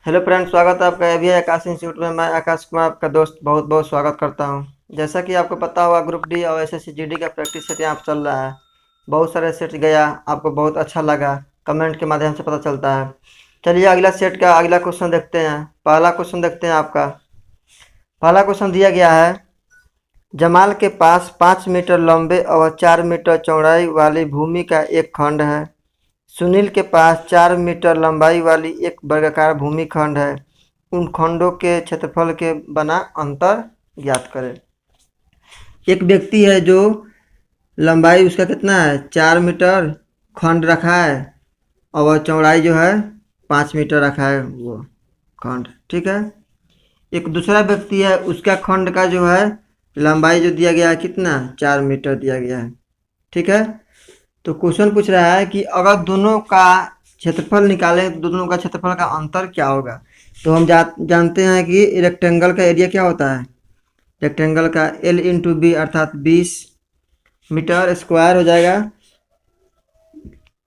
Hello friend, स्वागत है आपका अभी आकाश इंस्टीट्यूट में। मैं आकाश कुमार आपका दोस्त बहुत बहुत स्वागत करता हूं। जैसा कि आपको पता होगा, ग्रुप डी और एसएससी जीडी का प्रैक्टिस सेट यहाँ पर चल रहा है। बहुत सारे सेट गया, आपको बहुत अच्छा लगा, कमेंट के माध्यम से पता चलता है। चलिए अगला सेट का अगला क्वेश्चन देखते हैं। पहला क्वेश्चन देखते हैं आपका। पहला क्वेश्चन दिया गया है, जमाल के पास 5 मीटर लंबे और 4 मीटर चौड़ाई वाली भूमि का एक खंड है। सुनील के पास 4 मीटर लंबाई वाली एक वर्गाकार भूमि खंड है। उन खंडों के क्षेत्रफल के बना अंतर ज्ञात करें। एक व्यक्ति है जो लंबाई उसका कितना है, 4 मीटर खंड रखा है, और चौड़ाई जो है 5 मीटर रखा है वो खंड, ठीक है। एक दूसरा व्यक्ति है, उसका खंड का जो है लंबाई जो दिया गया है कितना, 4 मीटर दिया गया है, ठीक है। तो क्वेश्चन पूछ रहा है कि अगर दोनों का क्षेत्रफल निकालें तो दोनों का क्षेत्रफल का अंतर क्या होगा। तो हम जानते हैं कि रेक्टेंगल का एरिया क्या होता है, रेक्टेंगल का L इंटू बी अर्थात 20 मीटर स्क्वायर हो जाएगा।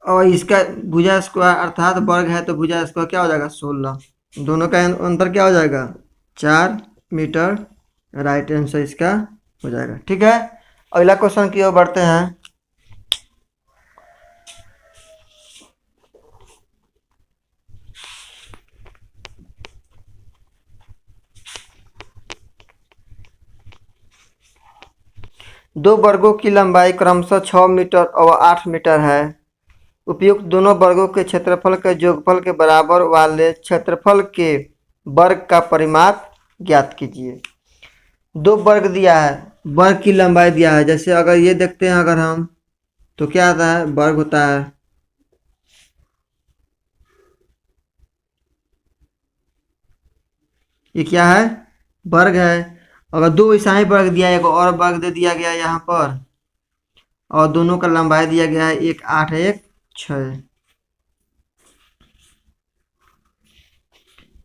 और इसका भुजा स्क्वायर अर्थात वर्ग है, तो भुजा स्क्वायर क्या हो जाएगा, 16। दोनों का अंतर क्या हो जाएगा, 4 मीटर। राइट आंसर इसका हो जाएगा, ठीक है। अगला क्वेश्चन की ओर बढ़ते हैं। दो वर्गों की लंबाई क्रमशः 6 मीटर और 8 मीटर है। उपयुक्त दोनों वर्गों के क्षेत्रफल के योगफल के बराबर वाले क्षेत्रफल के वर्ग का परिमाप ज्ञात कीजिए। दो वर्ग दिया है, वर्ग की लंबाई दिया है। जैसे अगर ये देखते हैं अगर हम, तो क्या आता है, वर्ग होता है। ये क्या है, वर्ग है। अगर दो ऐसा ही वर्ग दिया है, एक और वर्ग दे दिया गया है यहाँ पर, और दोनों का लंबाई दिया गया है, एक 8 है एक 6।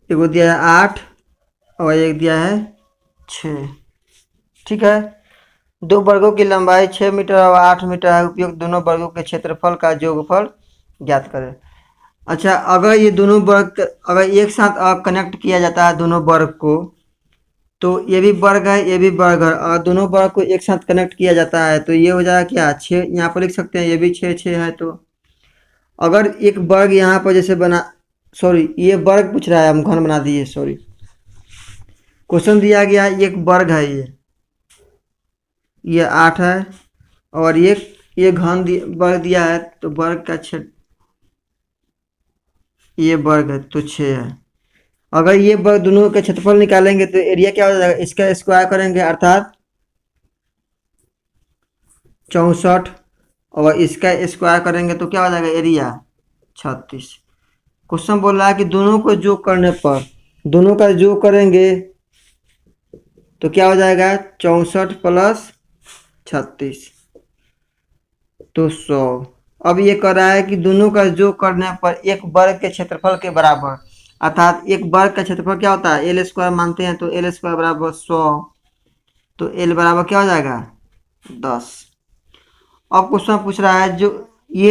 एक दिया है 8 और एक दिया है 6, ठीक है। दो वर्गों की लंबाई 6 मीटर और 8 मीटर है। उपयुक्त दोनों वर्गों के क्षेत्रफल का योगफल ज्ञात करें। अच्छा, अगर ये दोनों वर्ग अगर एक साथ कनेक्ट किया जाता है दोनों वर्ग को, तो ये भी वर्ग है ये भी वर्ग है, और दोनों वर्ग को एक साथ कनेक्ट किया जाता है तो ये हो जाएगा क्या, 6। यहाँ पर लिख सकते हैं ये भी 6 6 है। तो अगर एक वर्ग यहाँ पर जैसे बना, सॉरी ये वर्ग पूछ रहा है, हम घन बना दिए, सॉरी। क्वेश्चन दिया गया एक वर्ग है, ये 8 है, और ये घन वर्ग दिया है, तो वर्ग का क्षेत्र, ये वर्ग है तो 6 है। अगर ये वर्ग दोनों का क्षेत्रफल निकालेंगे तो एरिया क्या हो जाएगा, इसका स्क्वायर करेंगे अर्थात 64, और इसका स्क्वायर करेंगे तो क्या हो जाएगा, एरिया 36। क्वेश्चन बोल रहा है कि दोनों को जोड़ करने पर, दोनों का जोड़ करेंगे तो क्या हो जाएगा, 64 प्लस 36 तो 100। अब ये कह रहा है कि दोनों का जोड़ करने पर एक वर्ग के क्षेत्रफल के बराबर, अर्थात एक वर्ग का क्षेत्रफल क्या होता है, एल स्क्वायर मानते हैं, तो एल स्क्वायर बराबर 100, तो एल बराबर क्या हो जाएगा, 10। अब क्वेश्चन पूछ रहा है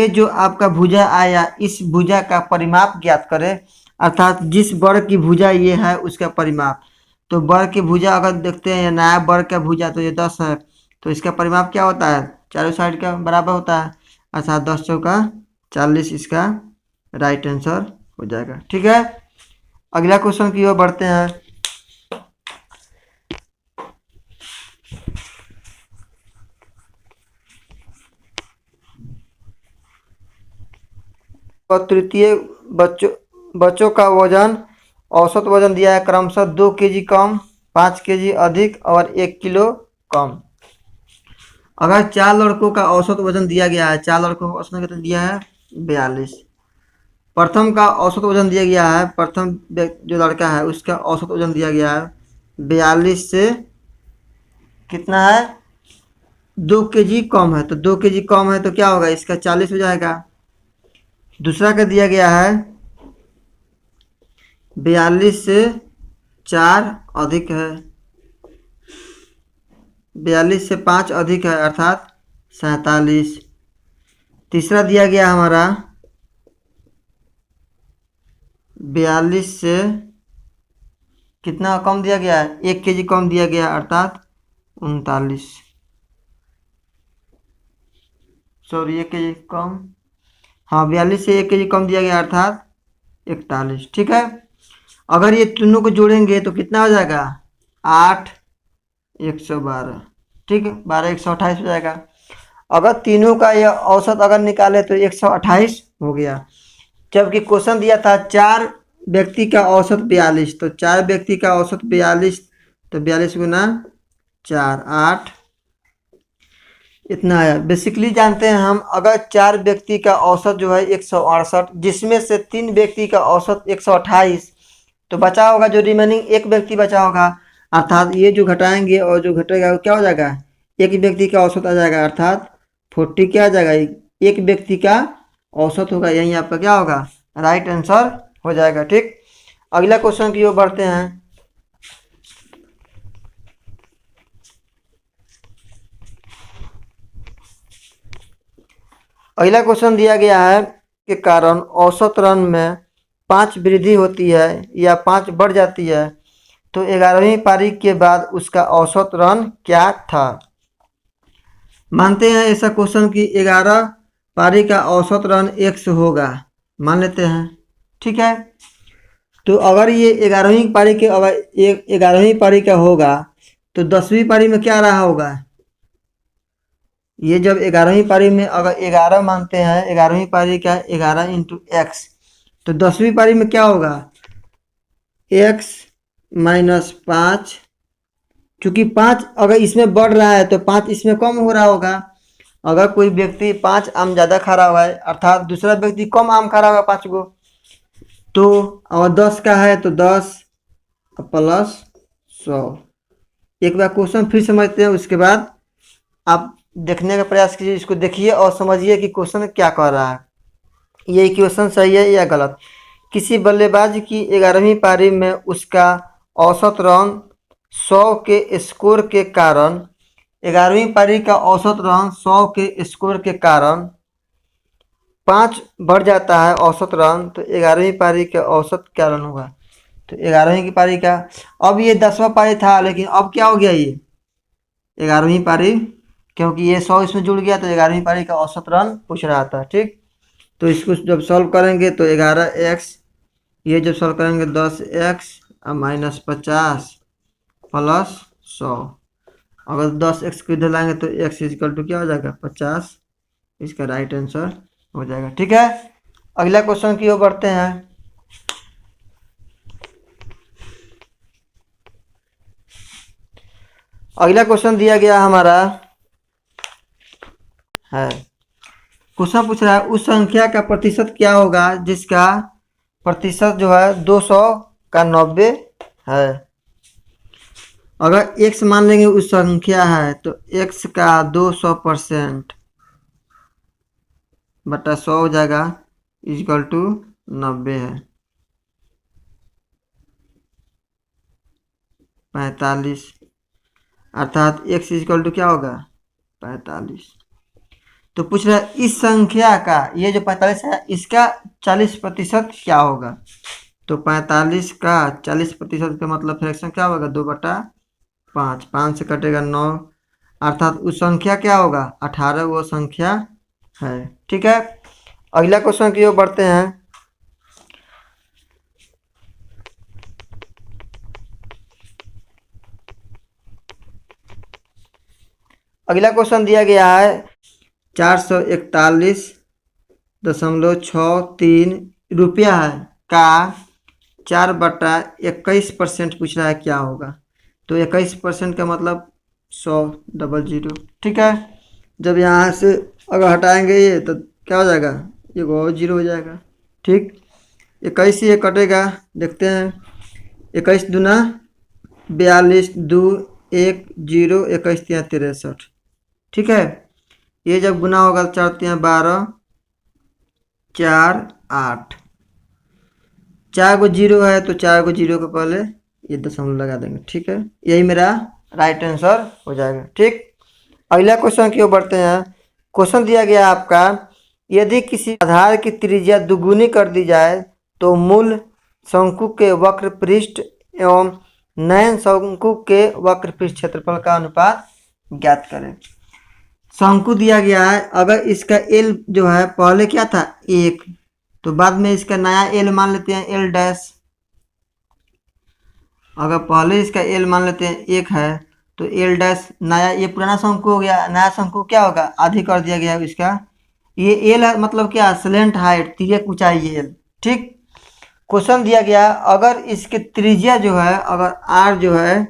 जो आपका भुजा आया, इस भुजा का परिमाप ज्ञात करें, अर्थात जिस वर्ग की भुजा ये है उसका परिमाप। तो वर्ग की भुजा अगर देखते हैं, नया वर्ग का भुजा तो ये 10 है, तो इसका परिमाप क्या होता है, चारों साइड का बराबर होता है, अर्थात 10 चौका 40 इसका राइट आंसर हो जाएगा, ठीक है। अगला क्वेश्चन की ओर बढ़ते हैं। और तृतीय बच्चों का वजन, औसत वजन दिया है क्रमशः 2 केजी कम, 5 केजी अधिक और 1 किलो कम। अगर 4 लड़कों का औसत वजन दिया गया है, 4 लड़कों का औसत वजन दिया है 42। प्रथम का औसत वजन दिया गया है, प्रथम जो लड़का है उसका औसत वजन दिया गया है 42 से कितना है, 2 केजी कम है, तो 2 केजी कम है तो क्या होगा, इसका 40 हो जाएगा। दूसरा का दिया गया है 42 से 4 अधिक है, 42 से 5 अधिक है अर्थात 47। तीसरा दिया गया हमारा 42 से कितना कम दिया गया है? 1 kg कम दिया गया, अर्थात 39। सॉरी, 1 kg कम, हाँ 42 से 1 kg कम दिया गया, अर्थात 41। ठीक है। अगर ये तीनों को जोड़ेंगे तो कितना हो जाएगा? 8 112। ठीक है, 12 128 हो जाएगा। अगर तीनों का ये औसत अगर निकाले तो 128 हो गया। जबकि क्वेश्चन दिया था 4 व्यक्ति का औसत 42, तो 4 व्यक्ति का औसत 42, तो 42 गुना 4 8, इतना आया। बेसिकली जानते हैं हम, अगर 4 व्यक्ति का औसत जो है 168, जिसमें से 3 व्यक्ति का औसत 128, तो बचा होगा जो रिमेनिंग एक व्यक्ति बचा होगा, अर्थात ये जो घटाएंगे और जो घटेगा वो क्या हो जाएगा? एक व्यक्ति का औसत आ जाएगा, अर्थात 40 क्या आ जाएगा? एक व्यक्ति का औसत होगा, यही आपका क्या होगा? राइट आंसर हो जाएगा। ठीक, अगला क्वेश्चन की ओर बढ़ते हैं। अगला क्वेश्चन दिया गया है के कारण औसत रन में 5 वृद्धि होती है या 5 बढ़ जाती है, तो 11वीं पारी के बाद उसका औसत रन क्या था? मानते हैं ऐसा क्वेश्चन कि 11 पारी का औसत रन 100 होगा, मान लेते हैं। ठीक है, तो अगर ये 11वीं पारी के, अगर 11वीं पारी का होगा तो 10वीं पारी में क्या रहा होगा? ये जब 11वीं पारी में अगर 11 मानते हैं, 11वीं पारी का 11 इंटू एक्स, तो 10वीं पारी में क्या होगा? x माइनस 5, चूँकि 5 अगर इसमें बढ़ रहा है तो 5 इसमें कम हो रहा होगा। अगर कोई व्यक्ति 5 आम ज़्यादा खा रहा हुआ है, अर्थात दूसरा व्यक्ति कम आम खा रहा होगा 5 गो, तो अगर 10 का है तो 10 प्लस 100। एक बार क्वेश्चन फिर समझते हैं, उसके बाद आप देखने का प्रयास कीजिए, इसको देखिए और समझिए कि क्वेश्चन क्या कह रहा है, ये क्वेश्चन सही है या गलत। किसी बल्लेबाज की 11वीं पारी में उसका औसत रन 100 के स्कोर के कारण, 11वीं पारी का औसत रन 100 के स्कोर के कारण 5 बढ़ जाता है औसत रन, तो 11वीं पारी का औसत क्या रन होगा? तो 11वीं की पारी का, अब ये 10वां पारी था, लेकिन अब क्या हो गया? ये 11वीं पारी, क्योंकि ये 100 इसमें जुड़ गया, तो 11वीं पारी का औसत रन पूछ रहा था। ठीक, तो इसको जब सॉल्व करेंगे तो 11x, ये जब सॉल्व करेंगे 10x माइनस 50 प्लस 100, अगर 10x को इधर लाएंगे तो x इजकल टू क्या हो जाएगा? 50। इसका राइट आंसर हो जाएगा। ठीक है, अगला क्वेश्चन की ओर बढ़ते हैं। अगला क्वेश्चन दिया गया हमारा है, क्वेश्चन पूछ रहा है उस संख्या का प्रतिशत क्या होगा जिसका प्रतिशत जो है 200 का 90 है। अगर x मान लेंगे उस संख्या है, तो x का 200% बटा 100 हो जाएगा, इजकल टू 90 है, 45, अर्थात x इजकल टू क्या होगा? 45। तो पूछ रहा है इस संख्या का, ये जो 45 है, इसका 40% क्या होगा? तो 45 का 40% का मतलब फ्रैक्शन क्या होगा? 2/5, 5 से कटेगा 9, अर्थात उस संख्या क्या होगा? 18 वो संख्या है। ठीक है, अगला क्वेश्चन की ओर बढ़ते हैं। अगला क्वेश्चन दिया गया है 441.63 रुपया है का 4/21% पूछ रहा है, क्या होगा? तो 21% का मतलब 100 ठीक है, जब यहाँ से अगर हटाएंगे ये तो क्या हो जाएगा? ये और 0 हो जाएगा। ठीक, 21 ये कटेगा, देखते हैं, 21 दूना 42, 2 1 0, 21 3 63। ठीक है, ये जब गुना होगा 4 3 12, 4 8, 4 को 0 है तो 4 को 0 के पहले ये दशमलव लगा देंगे। ठीक है, यही मेरा राइट आंसर हो जाएगा। ठीक, अगला क्वेश्चन की ओर बढ़ते हैं। क्वेश्चन दिया गया आपका, यदि किसी आधार की त्रिज्या दुगुनी कर दी जाए तो मूल शंकु के वक्र पृष्ठ एवं नयन शंकु के वक्र पृष्ठ क्षेत्रफल का अनुपात ज्ञात करें। शंकु दिया गया है, अगर इसका एल जो है पहले क्या था 1, तो बाद में इसका नया एल मान लेते हैं एल डैश। अगर पहले इसका एल मान लेते हैं 1 है तो एल डैश नया, ये पुराना शंकु हो गया, नया शंकु क्या होगा आधी कर दिया गया इसका। ये एल है मतलब क्या स्लेंट हाइट, तिर्यक ऊंचाई एल। ठीक, क्वेश्चन दिया गया अगर इसके त्रिज्या जो है, अगर आर जो है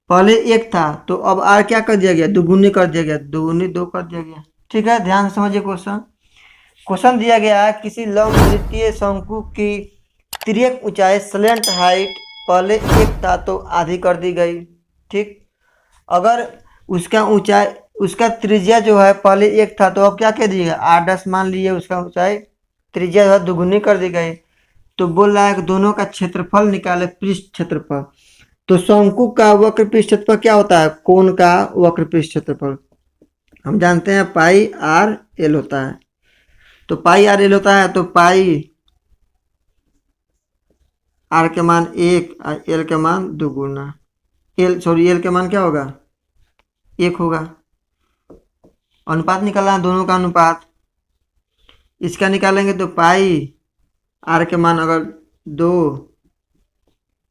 पहले 1 था तो अब आर क्या कर दिया गया दुगुनी कर दिया गया, दुगुनी 2 कर दिया गया। ठीक है, ध्यान से समझिए क्वेश्चन। क्वेश्चन दिया गया है किसी लंबवृत्तीय शंकु की तिर्यक ऊंचाई स्लेंट हाइट पहले 1 था तो आधी कर दी गई। ठीक, अगर उसका ऊंचाई, उसका त्रिज्या जो है पहले 1 था तो अब क्या कह दिएगा आर डैश मान लिए, उसका ऊंचाई त्रिज्या जो है दुगुनी कर दी गई। तो बोल रहा है कि दोनों का क्षेत्रफल निकाले, पृष्ठ क्षेत्रफल। तो शंकु का वक्र पृष्ठ क्षेत्रफल क्या होता है, कोण का वक्र पृष्ठ क्षेत्रफल हम जानते हैं पाई आर एल होता है। तो पाई आर एल होता है, तो पाई आर के मान 1 और एल के मान 2 गुना एल के मान क्या होगा 1 होगा। अनुपात निकालना है दोनों का अनुपात, इसका निकालेंगे तो पाई आर के मान अगर 2,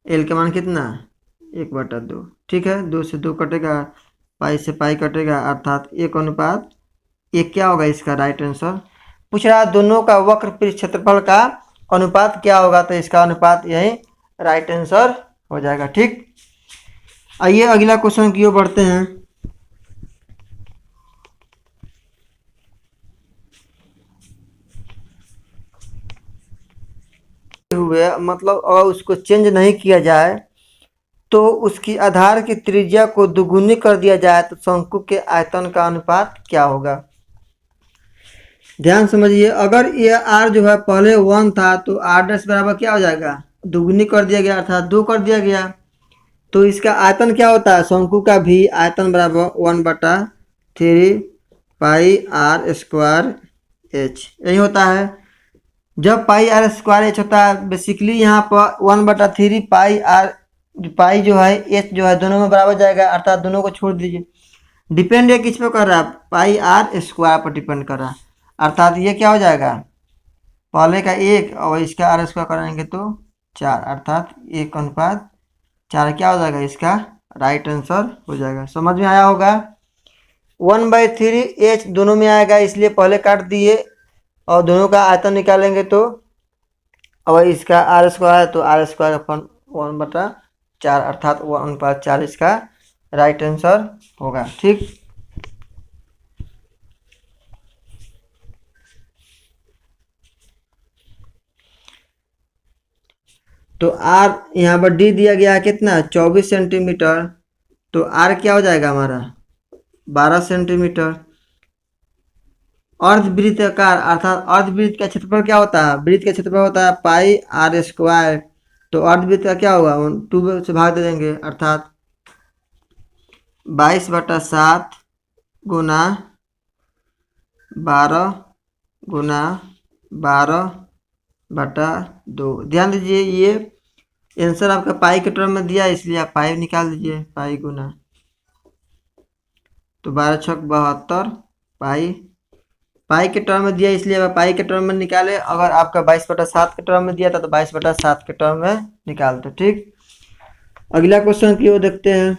एल के मान कितना 1/2। ठीक है, 2 से 2 कटेगा, पाई से पाई कटेगा, अर्थात 1/1 क्या होगा इसका राइट आंसर। पूछ रहा है दोनों का वक्र पृष्ठ क्षेत्रफल का अनुपात क्या होगा, तो इसका अनुपात यही राइट आंसर हो जाएगा। ठीक, आइए अगला क्वेश्चन की ओर बढ़ते हैं। हुए मतलब अगर उसको चेंज नहीं किया जाए तो उसकी आधार की त्रिज्या को दुगुनी कर दिया जाए तो शंकु के आयतन का अनुपात क्या होगा। ध्यान समझिए, अगर ये आर जो है पहले 1 था तो आर डैश बराबर क्या हो जाएगा दुगुनी कर दिया गया अर्थात 2 कर दिया गया। तो इसका आयतन क्या होता है, शंकु का भी आयतन बराबर 1/3 पाई आर स्क्वायर एच, यही होता है। जब पाई आर स्क्वायर एच होता है बेसिकली यहाँ पर 1/3 पाई आर, पाई जो है एच जो है दोनों में बराबर जाएगा, अर्थात दोनों को छोड़ दीजिए। डिपेंड ये किस पे कर रहा है, पाई आर स्क्वायर पर डिपेंड कर रहा है, अर्थात ये क्या हो जाएगा पहले का 1 और इसका आर स्क्वायर करेंगे तो 4, अर्थात 1/4 क्या हो जाएगा इसका राइट आंसर हो जाएगा। समझ में आया होगा। 1/3 एच दोनों में आएगा इसलिए पहले काट दिए, और दोनों का आयतन निकालेंगे तो और इसका आर स्क्वायर है तो आर स्क्वायर अपन 1/4 अर्थात 1/4 इसका राइट आंसर होगा। ठीक, तो आर यहाँ पर डी दिया गया है कितना 24 सेंटीमीटर, तो आर क्या हो जाएगा हमारा 12 सेंटीमीटर। अर्धवृत्ताकार अर्थात अर्धवृत्त का क्षेत्रफल क्या होता है, वृत्त का क्षेत्रफल होता है पाई आर स्क्वायर, तो अर्धवृत्त का क्या होगा 2 से भाग दे देंगे, अर्थात 22/7 गुना 12 गुना 12/2। ध्यान दीजिए ये आंसर आपका पाई के टर्म में दिया है इसलिए आप पाई निकाल दीजिए, पाई गुना तो 12 छक 72 पाई के टर्म में दिया इसलिए आप पाई के टर्म में निकाले। अगर आपका 22/7 के टर्म में दिया था तो 22/7 के टर्म में निकाल दो। ठीक, अगला क्वेश्चन की ओर देखते हैं।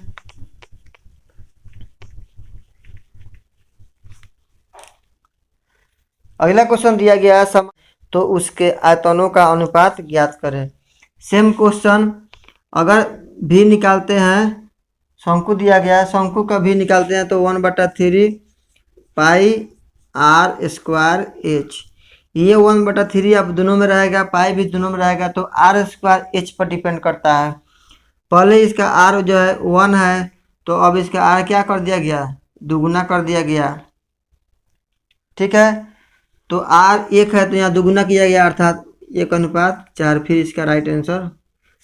अगला क्वेश्चन दिया गया है तो उसके आयतनों का अनुपात ज्ञात करें। सेम क्वेश्चन, अगर भी निकालते हैं, शंकु दिया गया है, शंकु का भी निकालते हैं तो 1/3 पाई आर स्क्वायर एच, ये 1/3 अब दोनों में रहेगा, पाई भी दोनों में रहेगा, तो आर स्क्वायर एच पर डिपेंड करता है। पहले इसका आर जो है 1 है तो अब इसका आर क्या कर दिया गया दुगुना कर दिया गया। ठीक है, तो आर 1 है तो यहाँ दुगुना किया गया अर्थात 1/4, फिर इसका right answer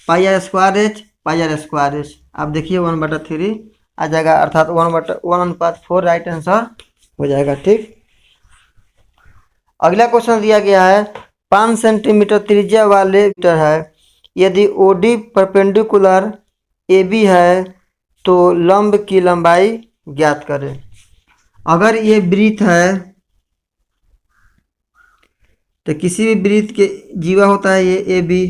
pi R square H, pi R square H. आप देखिए 1/3 आ जाएगा अर्थात 1/4 राइट आंसर हो जाएगा। ठीक, अगला क्वेश्चन दिया गया है 5 सेंटीमीटर त्रिज्या वाले मीटर है, यदि ओडी परपेंडिकुलर ए बी है तो लंब की लंबाई ज्ञात करें। अगर ये वृत्त है तो किसी भी वृत्त के जीवा होता है ये ए बी।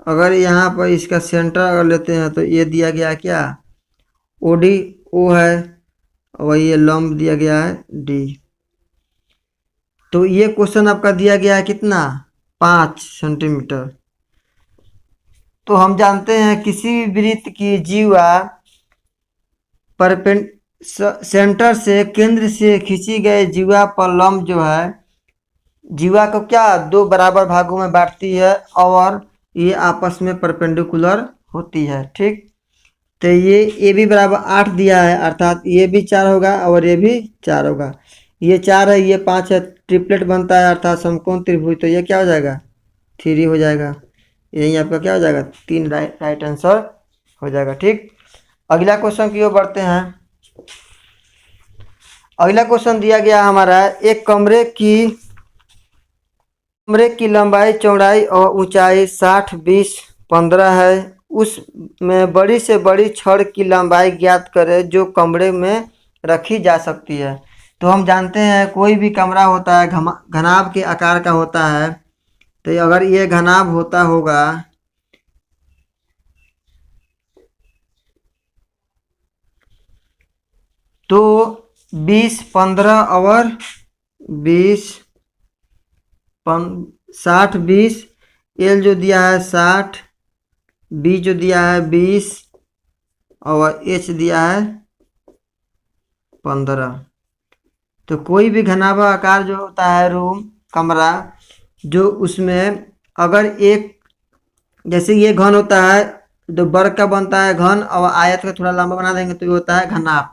अगर यहाँ पर इसका सेंटर अगर लेते हैं तो ये दिया गया है क्या, ओ डी, ओ है, और ये लंब दिया गया है डी। तो ये क्वेश्चन आपका दिया गया है कितना, 5 सेंटीमीटर। तो हम जानते हैं किसी भी वृत्त की जीवा परपेंड सेंटर से, केंद्र से खींची गई जीवा पर लंब जो है, जीवा को क्या दो बराबर भागों में बांटती है और ये आपस में परपेंडिकुलर होती है। ठीक, तो ये भी बराबर 8 दिया है, अर्थात ये भी 4 होगा और ये भी 4 होगा। ये 4 है, ये 5 है, ट्रिपलेट बनता है अर्थात समकोण त्रिभुज। तो ये क्या हो जाएगा, 3 हो जाएगा। यही आपका क्या हो जाएगा, 3 राइट आंसर हो जाएगा। ठीक, अगला क्वेश्चन की ओर बढ़ते हैं। अगला क्वेश्चन दिया गया हमारा, एक कमरे की लंबाई, चौड़ाई और ऊंचाई 60, 20, 15 है। उसमें बड़ी से बड़ी छड़ की लंबाई ज्ञात करें जो कमरे में रखी जा सकती है। तो हम जानते हैं कोई भी कमरा होता है घनाभ के आकार का होता है। तो अगर ये घनाभ होता होगा तो 20, 15 और 20, 60, 20, एल जो दिया है 60, बी जो दिया है 20 और एच दिया है 15। तो कोई भी घनाभा आकार जो होता है रूम, कमरा, जो उसमें अगर एक, जैसे ये घन होता है तो वर्ग का बनता है घन, और आयत का थोड़ा लंबा बना देंगे तो ये होता है घनाभ।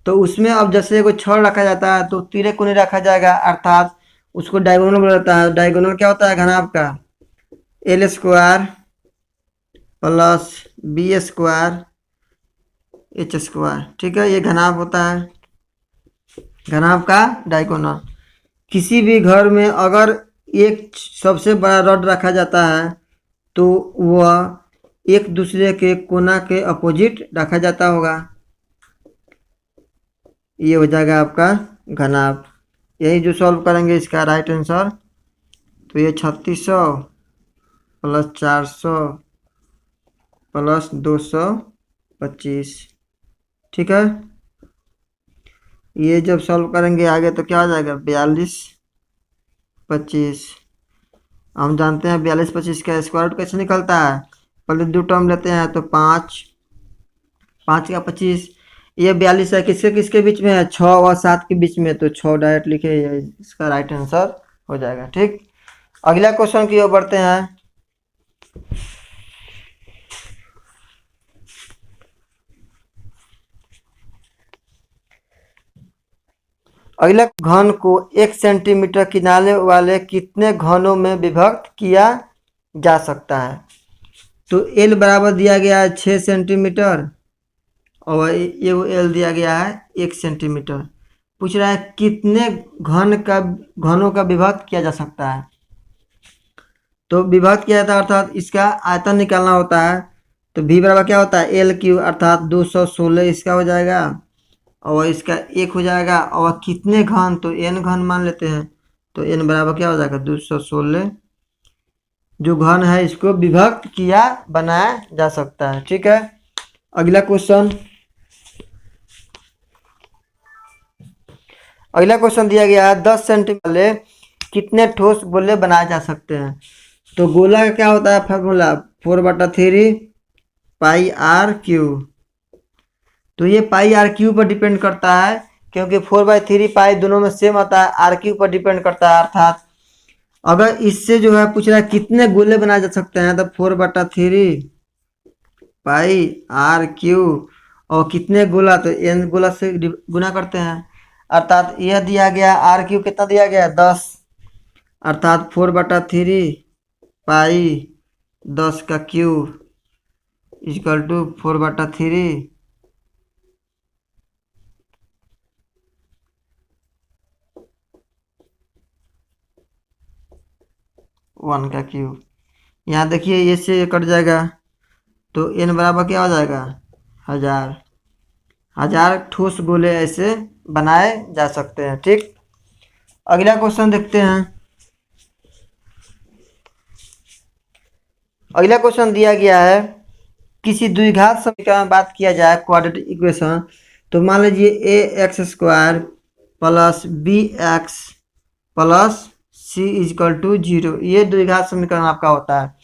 तो उसमें अब जैसे कोई छड़ रखा जाता है तो तिर्यक कोणी रखा जाएगा, अर्थात उसको डायगोनल बोला जाता है। डायगोनल क्या होता है घनाभ का, L square plus B square H square. ठीक है, ये घनाभ होता है, घनाभ का डायगोनल। किसी भी घर में अगर एक सबसे बड़ा रड रखा जाता है तो वह एक दूसरे के कोना के अपोजिट रखा जाता होगा। ये हो जाएगा आपका घनाभ। यही जो सॉल्व करेंगे इसका राइट आंसर। तो ये 3600 प्लस 400 प्लस 225। ठीक है, ये जब सॉल्व करेंगे आगे तो क्या हो जाएगा, 42, 25। हम जानते हैं 42, 25 का स्क्वायर रूट कैसे निकलता है, पहले 2 टर्म लेते हैं तो 5, 5 का 25। ये 42 है, किसके किसके बीच में है, 6 और 7 के बीच में, तो 6 डायरेक्ट लिखे, इसका राइट आंसर हो जाएगा। ठीक, अगला क्वेश्चन की ओर बढ़ते हैं। अगला, घन को 1 सेंटीमीटर किनारे वाले कितने घनों में विभक्त किया जा सकता है। तो एल बराबर दिया गया है 6 सेंटीमीटर और ये एल दिया गया है 1 सेंटीमीटर। पूछ रहा है कितने घनों का विभक्त किया जा सकता है। तो विभक्त किया जाता है अर्थात इसका आयतन निकालना होता है। तो v बराबर क्या होता है, एल क्यू, अर्थात 216 इसका हो जाएगा और इसका 1 हो जाएगा। और कितने घन, तो n घन मान लेते हैं। तो n बराबर क्या हो जाएगा, 216 जो घन है इसको विभक्त किया बनाया जा सकता है। ठीक है, अगला क्वेश्चन। अगला क्वेश्चन दिया गया है 10 सेंटीमीटर वाले कितने ठोस गोले बनाए जा सकते हैं। तो गोला का क्या होता है फार्मूला, 4/3 पाई आर क्यू। तो ये पाई आर क्यू पर डिपेंड करता है, क्योंकि 4/3 पाई दोनों में सेम आता है, आर क्यू पर डिपेंड करता है। अर्थात अगर इससे जो है पूछ रहा है कितने गोले बनाए जा सकते हैं, तो 4/3 पाई आर क्यू, और कितने गोला, तो एन गोला से गुना करते हैं। अर्थात यह दिया गया आर क्यू कितना दिया गया, 10, अर्थात 4/3 पाई 10 का क्यूब इक्वल टू 4/3 1 का क्यूब। यहाँ देखिए ये से कट जाएगा, तो n बराबर क्या हो जाएगा 1000। 1000 ठोस गोले ऐसे बनाए जा सकते हैं। ठीक, अगला क्वेश्चन देखते हैं। अगला क्वेश्चन दिया गया है, किसी द्विघात समीकरण में बात किया जाए क्वाड्रेटिक इक्वेशन, तो मान लीजिए A X square plus B X plus C is equal to 0, ये द्विघात समीकरण आपका होता है।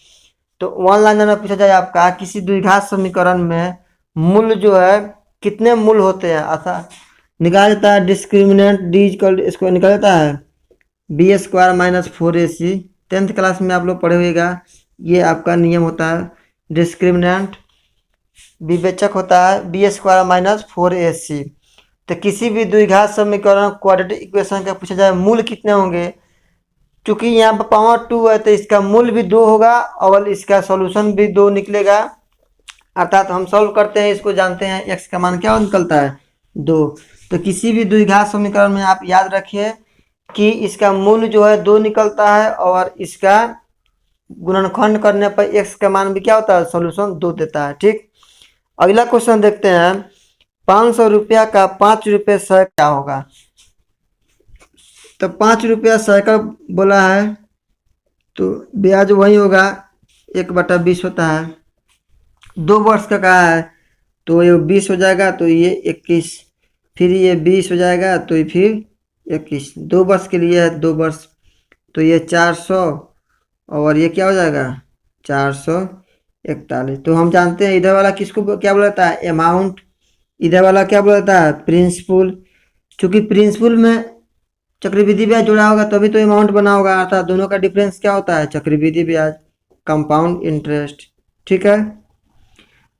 तो वन लाइनर में पूछा जाए आपका, किसी द्विघात समीकरण में मूल जो है कितने मूल होते हैं, अर्थात निकाल देता है डिस्क्रिमिनेंट डी इजकल स्क्वायर निकाल देता है B square minus 4ac। 10th class में आप लोग पढ़े हुएगा, ये आपका नियम होता है। डिस्क्रिमिनेंट विवेचक होता है बी स्क्वायर माइनस 4ac। तो किसी भी द्विघात समीकरण क्वाड्रेटिक इक्वेशन का पूछा जाए मूल कितने होंगे, क्योंकि यहाँ पर पावर 2 है तो इसका मूल भी 2 होगा और इसका सॉल्यूशन भी 2 निकलेगा। अर्थात हम सॉल्व करते हैं, इसको जानते हैं x का मान क्या निकलता है 2। तो किसी भी द्विघात समीकरण में आप याद रखिए कि इसका मूल जो है 2 निकलता है और इसका गुणनखंड करने पर x का मान भी क्या होता है सॉल्यूशन 2 देता है। ठीक, अगला क्वेश्चन देखते हैं, 500 रुपया का 5 रुपये सैकड़ा क्या होगा। तो 5 रुपया सैकड़ा बोला है तो ब्याज वही होगा 1/20 होता है। 2 वर्ष का कहा है तो ये 20 हो जाएगा, तो ये 21, फिर ये 20 हो जाएगा तो ये फिर 21। 2 वर्ष के लिए है 2 वर्ष, तो ये 400 और ये क्या हो जाएगा 441। तो हम जानते हैं इधर वाला किसको क्या बोला जाता है अमाउंट, इधर वाला क्या बोला जाता है प्रिंसिपल। क्योंकि प्रिंसिपल में चक्रवृद्धि ब्याज जुड़ा होगा तभी तो अमाउंट बना होगा, अर्थात दोनों का डिफरेंस क्या होता है चक्रवृद्धि ब्याज, कंपाउंड इंटरेस्ट। ठीक है,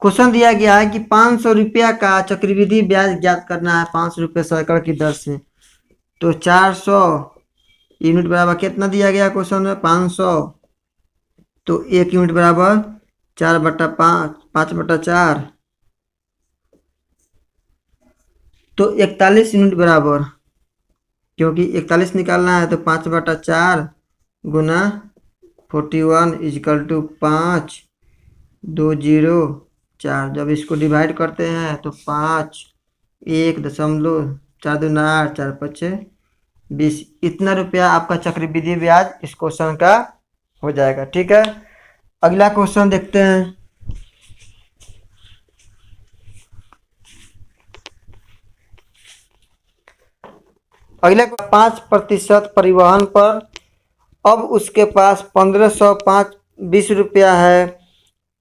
क्वेश्चन दिया गया है कि 500 रुपया का चक्रवृद्धि ब्याज ज्ञात करना है 5 रुपये सैकड़ा की दर से। तो 400 यूनिट बराबर कितना दिया गया क्वेश्चन में 500, तो 1 यूनिट बराबर 4/5 5/4, तो 41 यूनिट बराबर, क्योंकि 41 निकालना है तो 5/4 गुना 41 इजकल टू 5 2 0 4। जब इसको डिवाइड करते हैं तो 5 1.4 2 8 4 5 20, इतना रुपया आपका चक्रवृद्धि ब्याज इस क्वेश्चन का हो जाएगा। ठीक है, अगला क्वेश्चन देखते हैं। अगला 5% परिवहन पर अब उसके पास 1520 रुपया है,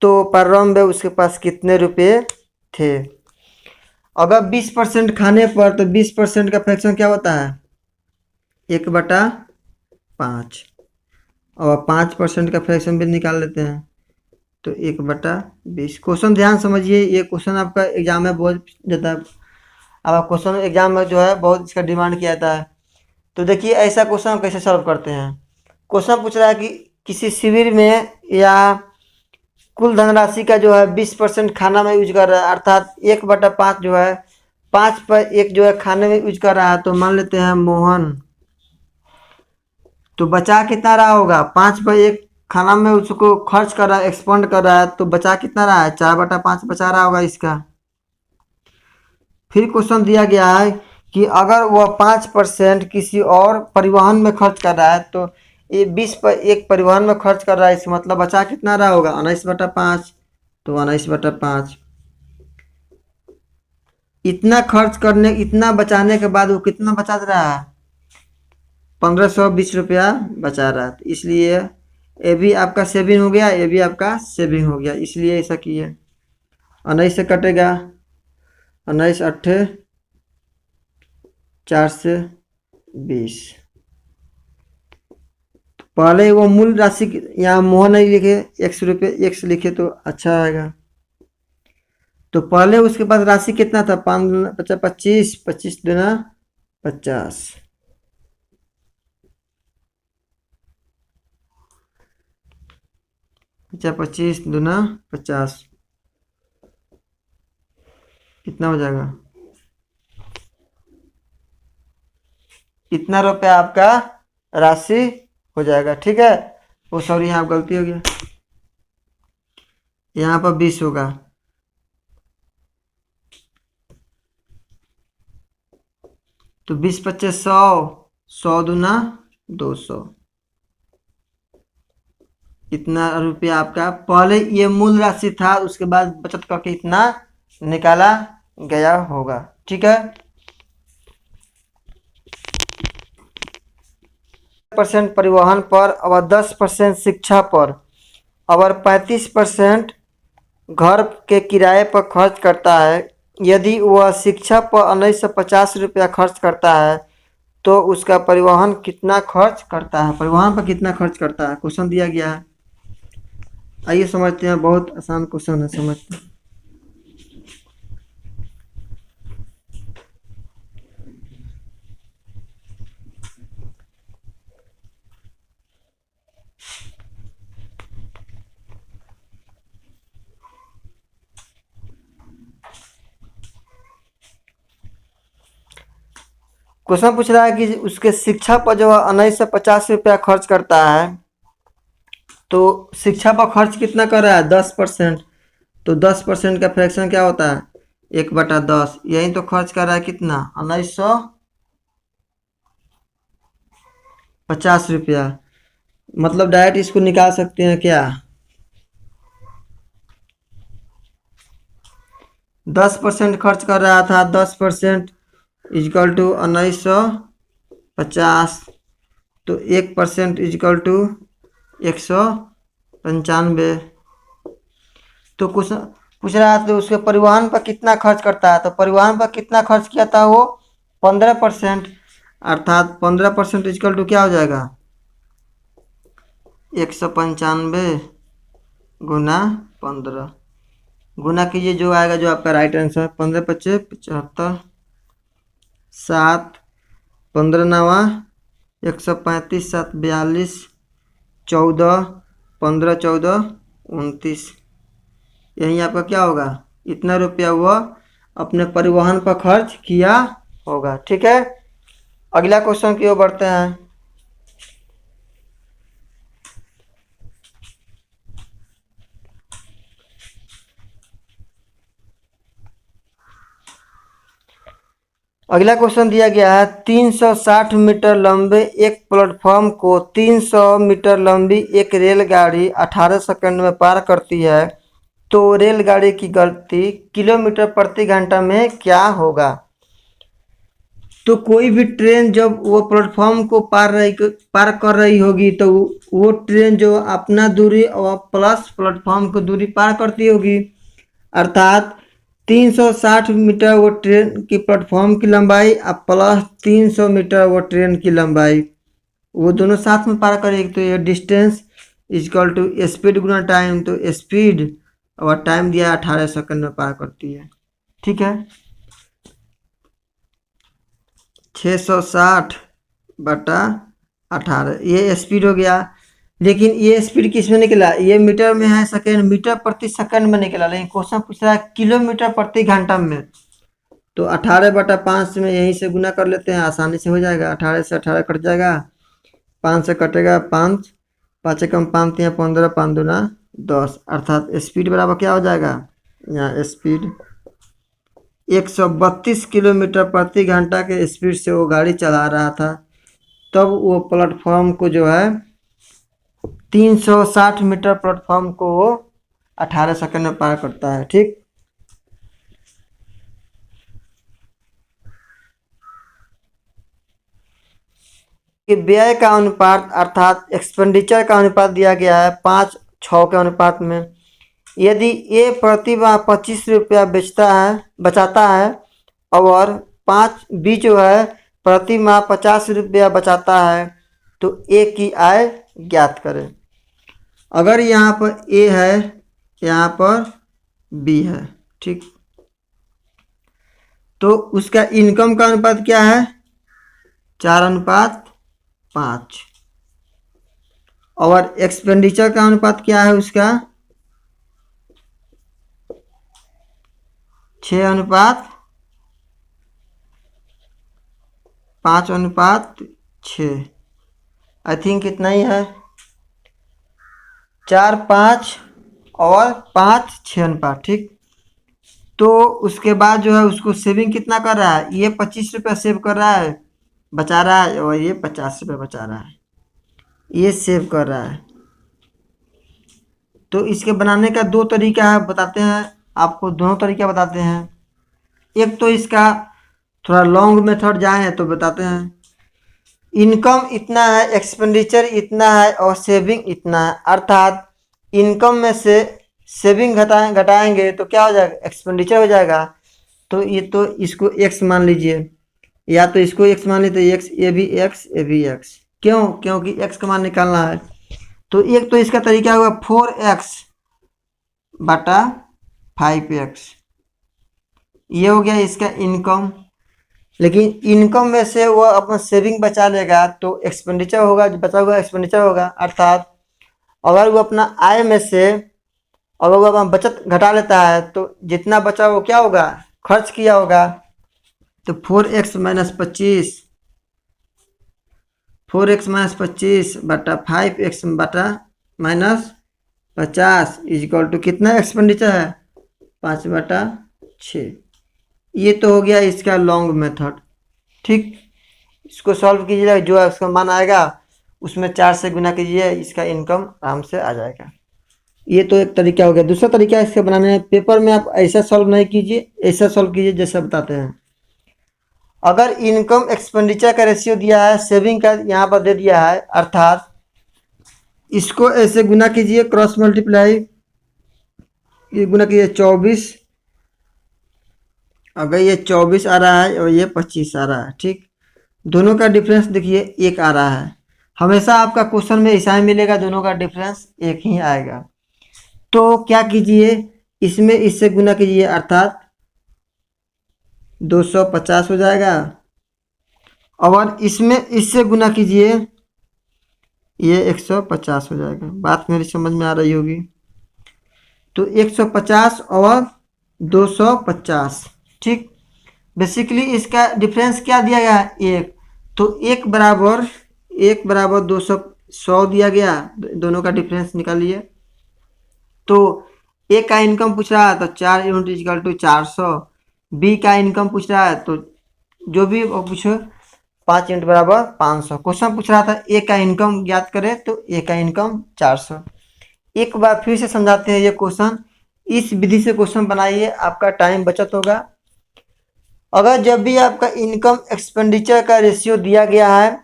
तो प्रारंभ में उसके पास कितने रुपये थे। अगर 20% खाने पर तो 20% का फ्रैक्शन क्या होता है 1/5, और 5% का फ्रैक्शन भी निकाल लेते हैं तो 1/20। क्वेश्चन ध्यान समझिए, ये क्वेश्चन आपका एग्जाम में बहुत ज़्यादा, अब क्वेश्चन एग्जाम में जो है बहुत इसका डिमांड किया जाता है। तो देखिए ऐसा क्वेश्चन हम कैसे सॉल्व करते हैं। क्वेश्चन पूछ रहा है कि किसी शिविर में या कुल धनराशि का जो है 20% खाना में यूज कर रहा है, अर्थात 1/5 जो है 5/1 जो है खाने में यूज कर रहा है। तो मान लेते हैं मोहन, तो बचा कितना रहा होगा 5/1 खाना में उसको खर्च कर रहा है, एक्सपेंड कर रहा है, तो बचा कितना रहा है 4/5 बचा रहा होगा इसका। फिर क्वेश्चन दिया गया है कि अगर वह 5% किसी और परिवहन में खर्च कर रहा है, तो ये 20/1 परिवहन में खर्च कर रहा है, इसका मतलब बचा कितना रहा होगा 19/5, तो 19/5। इतना खर्च करने इतना बचाने के बाद वो कितना बचा रहा है 1520 रुपया बचा रहा है। तो इसलिए ये भी आपका सेविंग हो गया, ये भी आपका सेविंग हो गया, इसलिए ऐसा किए। 19 से कटेगा 19 8 4 से 20। पहले वो मूल राशि यहाँ मोहन नहीं लिखे 100 रुपये, 1 लिखे तो अच्छा आएगा। तो पहले उसके पास राशि कितना था 5 50 25 25 दूना 50, अच्छा 25 दूना 50 कितना हो जाएगा, इतना रुपया आपका राशि हो जाएगा। ठीक है, वो सॉरी यहाँ गलती हो गया। यहाँ पर 20 होगा। तो 20 पच्चीस 100, 100 दूना 200। इतना रुपया आपका पहले ये मूल राशि था, उसके बाद बचत करके इतना निकाला गया होगा। ठीक है। 10% परिवहन पर और 10% शिक्षा पर और 35% घर के किराए पर खर्च करता है। यदि वह शिक्षा पर 1950 रुपया खर्च करता है तो उसका परिवहन कितना खर्च करता है? परिवहन पर कितना खर्च करता है, क्वेश्चन दिया गया है। आइए समझते हैं, बहुत आसान क्वेश्चन है, समझते हैं। क्वेश्चन पूछ रहा है कि उसके शिक्षा पर जो है 1950 रुपया खर्च करता है, तो शिक्षा पर खर्च कितना कर रहा है? 10%। तो 10% का फ्रैक्शन क्या होता है? 1/10। यही तो खर्च कर रहा है कितना? 1950 रुपया। मतलब डायरेक्ट इसको निकाल सकते हैं क्या? 10% खर्च कर रहा था, 10% इजकल टू 1950। तो 1% इजकल टू 195। तो कुछ पूछ रहा था तो उसके परिवहन पर कितना खर्च करता है, तो परिवहन पर कितना खर्च किया था वो? 15%। अर्थात 15% इजकल टू क्या हो जाएगा? 195 गुना 15। गुना कीजिए, जो आएगा जो आपका राइट आंसर। 15 पच्चीस 75, 7 15 नवा 135, 7 42, 14 15 14 29। यही आपका क्या होगा? इतना रुपया हुआ अपने परिवहन पर खर्च किया होगा। ठीक है। अगला क्वेश्चन की ओर बढ़ते हैं। अगला क्वेश्चन दिया गया है, 360 मीटर लंबे एक प्लेटफॉर्म को 300 मीटर लंबी एक रेलगाड़ी 18 सेकंड में पार करती है, तो रेलगाड़ी की गति किलोमीटर प्रति घंटा में क्या होगा? तो कोई भी ट्रेन जब वो प्लेटफॉर्म को पार कर रही होगी, तो वो ट्रेन जो अपना दूरी और प्लस प्लेटफॉर्म की दूरी पार करती होगी। अर्थात 360 मीटर वो ट्रेन की प्लेटफॉर्म की लंबाई और प्लस 300 मीटर वो ट्रेन की लंबाई, वो दोनों साथ में पार करेगी। तो ये डिस्टेंस इजकल टू स्पीड गुना टाइम। तो स्पीड और टाइम दिया 18 सेकंड में पार करती है। ठीक है। 660 बटा 18 ये स्पीड हो गया। लेकिन ये स्पीड किस में निकला? ये मीटर में है, सेकेंड मीटर प्रति सेकंड में निकला, लेकिन क्वेश्चन पूछ रहा है किलोमीटर प्रति घंटा में। तो 18/5 में यहीं से गुना कर लेते हैं, आसानी से हो जाएगा। 18 से 18 कट जाएगा, 5 से कटेगा 5, 5 एकम 5 3 15, 5 दूना 10। अर्थात स्पीड बराबर क्या हो जाएगा? यहाँ स्पीड 132 किलोमीटर प्रति घंटा के स्पीड से वो गाड़ी चला रहा था। तब वो प्लेटफॉर्म को जो है 360 मीटर प्लेटफॉर्म को 18 सेकंड में पार करता है। ठीक। कि व्यय का अनुपात अर्थात एक्सपेंडिचर का अनुपात दिया गया है 5:6 के अनुपात में। यदि ए प्रति माह 25 रुपया बचाता है और 5 बी जो है प्रति माह 50 रुपया बचाता है, तो ए की आय ज्ञात करें। अगर यहाँ पर ए है, यहाँ पर बी है, ठीक, तो उसका इनकम का अनुपात क्या है? 4:5। और एक्सपेंडिचर का अनुपात क्या है उसका? 6:5:6। आई थिंक इतना ही है। 4 5 और 5 6 अनुपात, ठीक। तो उसके बाद जो है उसको सेविंग कितना कर रहा है, ये 25 रुपये सेव कर रहा है, बचा रहा है, और ये 50 रुपये बचा रहा है, ये सेव कर रहा है। तो इसके बनाने का दो तरीका है, बताते हैं आपको, दोनों तरीका बताते हैं। एक तो इसका थोड़ा लॉन्ग मेथड जाए तो बताते हैं। इनकम इतना है, एक्सपेंडिचर इतना है और सेविंग इतना है, अर्थात इनकम में से सेविंग घटाएंगे तो क्या हो जाएगा, एक्सपेंडिचर हो जाएगा। तो ये तो इसको एक्स मान लीजिए, या तो इसको एक्स मान लीजिए, एक्स, ये भी एक्स, ये भी एक्स। क्यों, क्योंकि एक्स का मान निकालना है। तो एक तो इसका तरीका हुआ 4x बटा 5x, ये हो गया इसका इनकम। लेकिन इनकम में से वो अपना सेविंग बचा लेगा तो एक्सपेंडिचर होगा, जो बचा हुआ एक्सपेंडिचर होगा। अर्थात अगर वो अपना आय में से अगर वो अपना बचत घटा लेता है तो जितना बचा वो क्या होगा, खर्च किया होगा। तो 4x माइनस 25, 4x माइनस 25 बटा 5x बटा माइनस 50 इजिकल टू कितना एक्सपेंडिचर है, 5 बटा 6। ये तो हो गया इसका लॉन्ग मेथड, ठीक। इसको सॉल्व कीजिएगा, जो इसका मान आएगा उसमें 4 से गुना कीजिए, इसका इनकम आराम से आ जाएगा। ये तो एक तरीका हो गया। दूसरा तरीका इसके बनाने है, पेपर में आप ऐसा सॉल्व नहीं कीजिए, ऐसा सॉल्व कीजिए जैसा बताते हैं। अगर इनकम एक्सपेंडिचर का रेशियो दिया है, सेविंग का यहाँ पर दे दिया है, अर्थात इसको ऐसे गुना कीजिए, क्रॉस मल्टीप्लाई, ये गुना कीजिए 24, अगर ये 24 आ रहा है और ये 25 आ रहा है, ठीक। दोनों का डिफरेंस देखिए 1 आ रहा है। हमेशा आपका क्वेश्चन में ऐसा ही मिलेगा, दोनों का डिफरेंस 1 ही आएगा। तो क्या कीजिए, इसमें इससे गुना कीजिए, अर्थात 250 हो जाएगा, और इसमें इससे गुना कीजिए, ये 150 हो जाएगा। बात मेरी समझ में आ रही होगी। तो 150 और 250, ठीक। बेसिकली इसका डिफरेंस क्या दिया गया है, 1। तो 1 बराबर 200 दिया गया, दोनों का डिफरेंस निकालिए। तो ए का इनकम पूछ रहा है तो 4 यूनिट इजिकल टू 400, बी का इनकम पूछ रहा है तो जो भी वो पूछो 5 यूनिट बराबर 500। क्वेश्चन पूछ रहा था ए का इनकम ज्ञात करें, तो ए का इनकम 400। एक बार फिर से समझाते हैं ये क्वेश्चन, इस विधि से क्वेश्चन बनाइए, आपका टाइम बचत होगा। अगर जब भी आपका इनकम एक्सपेंडिचर का रेशियो दिया गया है,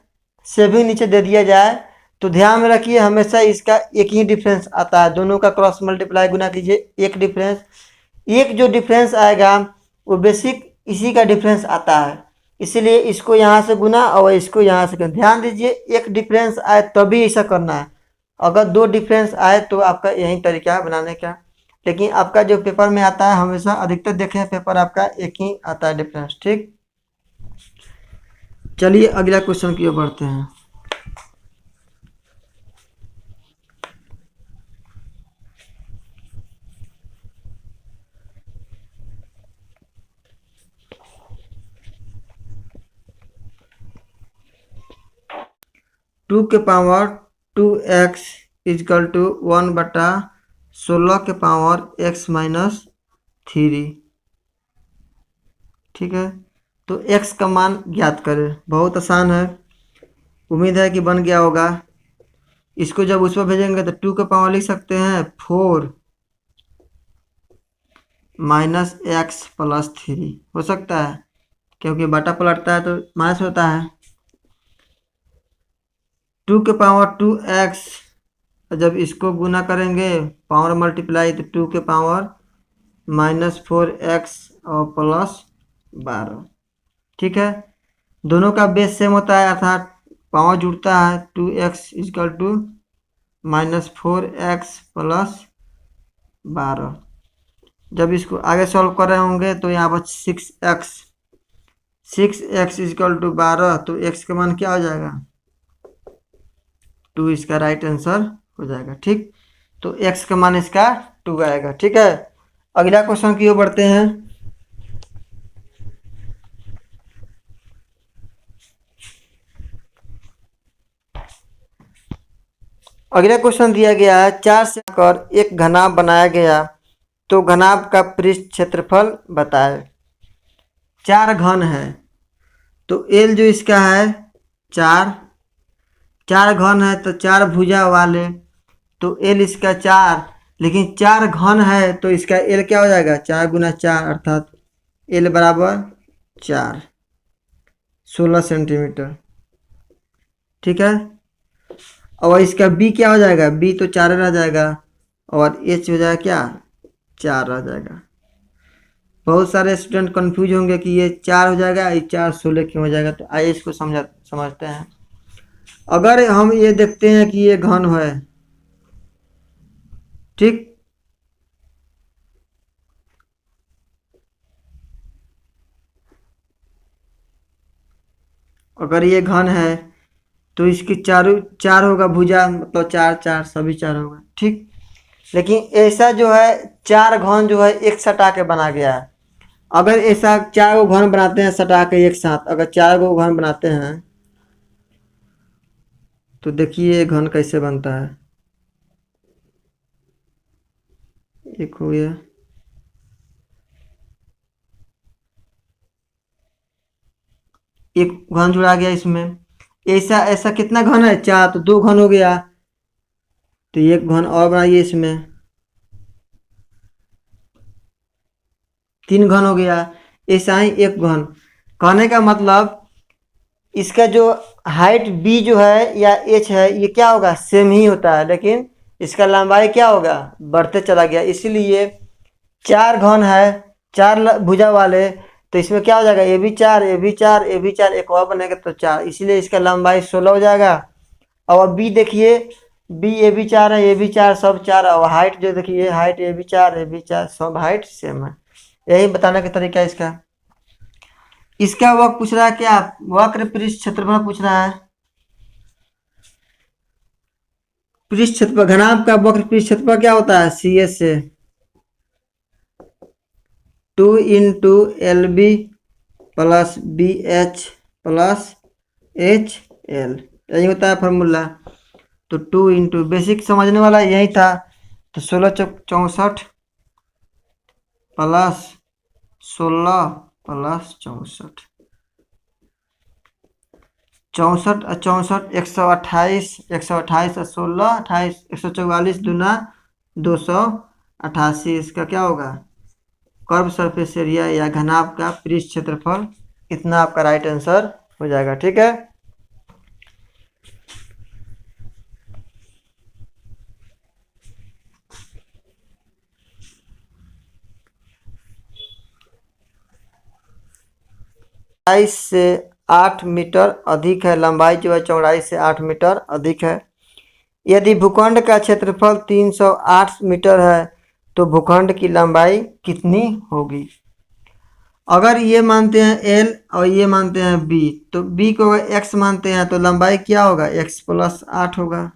सेविंग नीचे दे दिया जाए, तो ध्यान में रखिए हमेशा इसका एक ही डिफरेंस आता है। दोनों का क्रॉस मल्टीप्लाई गुना कीजिए, एक डिफरेंस, एक जो डिफरेंस आएगा वो बेसिक इसी का डिफरेंस आता है। इसीलिए इसको यहाँ से गुना और इसको यहाँ से गुना। ध्यान दीजिए, एक डिफरेंस आए तभी ऐसा करना है, अगर दो डिफरेंस आए तो आपका यही तरीका है बनाने का। लेकिन आपका जो पेपर में आता है, हमेशा अधिकतर देखें पेपर आपका एक ही आता है डिफरेंस, ठीक। चलिए अगला क्वेश्चन की ओर बढ़ते हैं। टू के पावर 2x इजकल टू 1/16 के पावर x माइनस 3, ठीक है। तो x का मान ज्ञात करें, बहुत आसान है, उम्मीद है कि बन गया होगा। इसको जब उस पर भेजेंगे तो 2 के पावर लिख सकते हैं 4 माइनस x प्लस 3 हो सकता है, क्योंकि बटा पलटता है तो माइनस होता है। 2 के पावर 2x, जब इसको गुना करेंगे पावर मल्टीप्लाई, तो 2 के पावर माइनस 4x और प्लस 12, ठीक है। दोनों का बेस सेम होता है, अर्थात पावर जुड़ता है। 2x is equal to minus 4x plus 12। जब इसको आगे सॉल्व कर रहे होंगे तो यहाँ पर 6x इजकल टू 12, तो x का मान क्या हो जाएगा, 2 इसका राइट आंसर हो जाएगा, ठीक। तो x का मान इसका 2 आएगा, ठीक है। अगला क्वेश्चन की ओर बढ़ते हैं। अगला क्वेश्चन दिया गया है, 4 से कर एक घनाभ बनाया गया तो घनाभ का पृष्ठ क्षेत्रफल बताए। 4 घन है तो एल जो इसका है 4, 4 घन है तो 4 भुजा वाले, तो एल इसका 4, लेकिन 4 घन है तो इसका एल क्या हो जाएगा 4 गुना 4 अर्थात एल बराबर 4, 16 सेंटीमीटर। ठीक है, और इसका बी क्या हो जाएगा, बी तो 4 रह जाएगा और एच हो जाएगा क्या 4 रह जाएगा। बहुत सारे स्टूडेंट कंफ्यूज होंगे कि ये 4 हो जाएगा, ये 4 16 क्यों हो जाएगा। तो आइए इसको समझते हैं। अगर हम ये देखते हैं कि ये घन है, ठीक, अगर ये घन है तो इसकी चारों 4 होगा भुजा, मतलब 4 4 सभी 4 होगा। ठीक, लेकिन ऐसा जो है 4 घन जो है एक सटा के बना गया है। अगर ऐसा 4 गो घन बनाते हैं सटा के एक साथ, अगर 4 गो घन बनाते हैं तो देखिए ये घन कैसे बनता है। एक हो गया, एक घन जुड़ा गया इसमें। ऐसा ऐसा कितना घन है 4, तो 2 घन हो गया, तो एक घन और बनाइए इसमें, 3 घन हो गया। ऐसा ही एक घन। कहने का मतलब इसका जो हाइट बी जो है या एच है ये क्या होगा सेम ही होता है, लेकिन इसका लंबाई क्या होगा बढ़ते चला गया। इसीलिए 4 घन है 4 भुजा वाले, तो इसमें क्या हो जाएगा ये भी 4 ये भी 4 ये भी 4, एक और बनेगा तो 4, इसीलिए इसका लंबाई 16 हो जाएगा। और बी देखिए, बी ये भी 4 है ये भी 4, सब 4, और हाइट जो देखिए हाइट ये भी 4 ये भी 4, सब हाइट सेम है। यही बताने का तरीका है इसका। इसका वक्र पूछ रहा है क्या, वक्र पृष्ठ क्षेत्रफल पूछ रहा है। पृष्ठ क्षेत्रफल घनाभ का वक्र पृष्ठ क्षेत्रफल क्या होता है सी एस से 2 into L B plus B H plus H L, यही होता है फॉर्मूला। तो 2 इंटू बेसिक समझने वाला यही था, तो 16 चौक 64 प्लस 16 प्लस 64, 64 और 64 128, 128 और 16 28, 144 दूना 288। इसका क्या होगा कर्व सरफेस एरिया या घनाभ का पृष्ठ क्षेत्रफल, इतना आपका राइट आंसर हो जाएगा। ठीक है, चौड़ाई से 8 मीटर अधिक है, लंबाई जो है चौड़ाई से 8 मीटर अधिक है। यदि भूखंड का क्षेत्रफल 308 मीटर है तो भूखंड की लंबाई कितनी होगी। अगर ये मानते हैं एल और ये मानते हैं बी, तो बी को अगर एक्स मानते हैं तो लंबाई क्या होगा एक्स प्लस 8 होगा।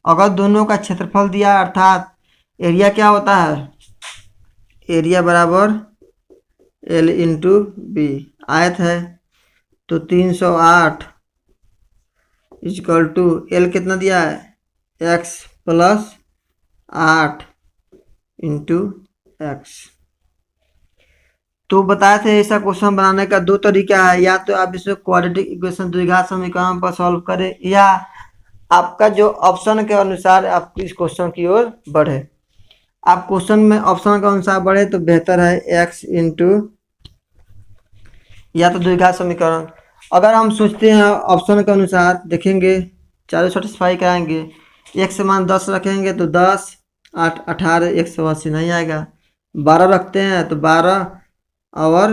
अगर दोनों का क्षेत्रफल दिया अर्थात एरिया क्या होता है, एरिया बराबर एल इंटू बी, आयत है तो 308 इक्वल टू एल कितना दिया है एक्स प्लस 8 इंटू एक्स। तो बताए थे ऐसा क्वेश्चन बनाने का 2 तरीका है, या तो आप इसमें क्वाड्रेटिक इक्वेशन द्विघात समीकरण पर सॉल्व करें, या आपका जो ऑप्शन के अनुसार आप इस क्वेश्चन की ओर बढ़े। आप क्वेश्चन में ऑप्शन के अनुसार बढ़े तो बेहतर है, एक्स इंटू या तो द्विघात समीकरण। अगर हम सोचते हैं ऑप्शन के अनुसार देखेंगे चारों सेटिस्फाई कराएंगे, एक से मान 10 रखेंगे तो 10 8 18 180 नहीं आएगा, 12 रखते हैं तो 12 और